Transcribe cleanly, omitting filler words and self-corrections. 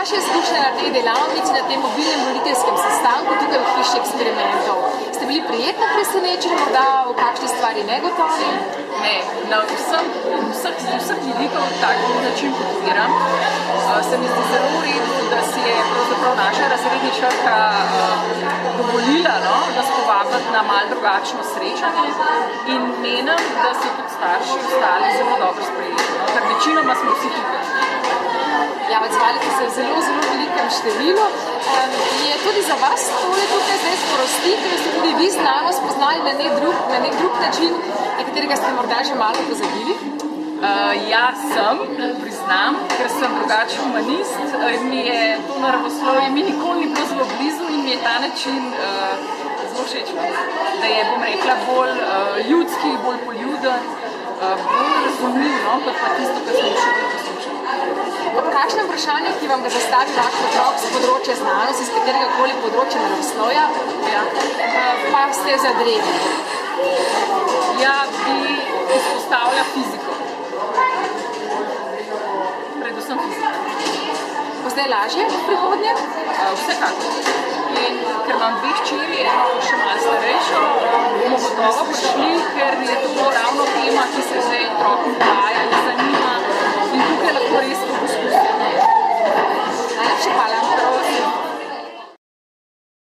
vaše izkušnje na tej delavnici, na tem mobilnem voditeljskem sestanku tukaj v hiši eksperimentov? Ste bili prijetno presenečeni, morda v kakšni stvari negotovi? Ne, na vseh vidikov tak način podpiram. Se mi zdi zelo v redu, da si je pravzaprav naša razredničarka dovolila, da povabiti na malo drugačno srečanje in menim, da so tudi starši ostali zelo dobro sprejeli, ker večinoma smo vsi tukaj. Ja, odzvali ste se v zelo velikem številu. Je tudi za vas tole tukaj zdaj sprostitev, ste tudi vi z nami spoznali na nek drug način, na katerega ste morda že malo pozabili? Ja, sem, priznam, ker sem drugačen humanist in mi je to naravoslovje nikoli ni bilo zelo blizu in mi je ta način zelo všeč, da je, bom rekla, bolj ljudski, bolj poljuden, bolj razumljiv, kot pa tisto, kar smo še poslušali. Ob kakšnem vprašanju, ki vam ga zastavi vaš otrok z področja znanosti, z katerega koli področja naravoslovja, pa ste zadregi? Ja, bi izpostavlja fiziko. Predvsem fiziko. Bo zdaj lažje v prihodnje? Vsekakor. In ker imam dve hčeri, eno še malo starejšo, bomo gotovo prišli, ker je to ravno tema, ki se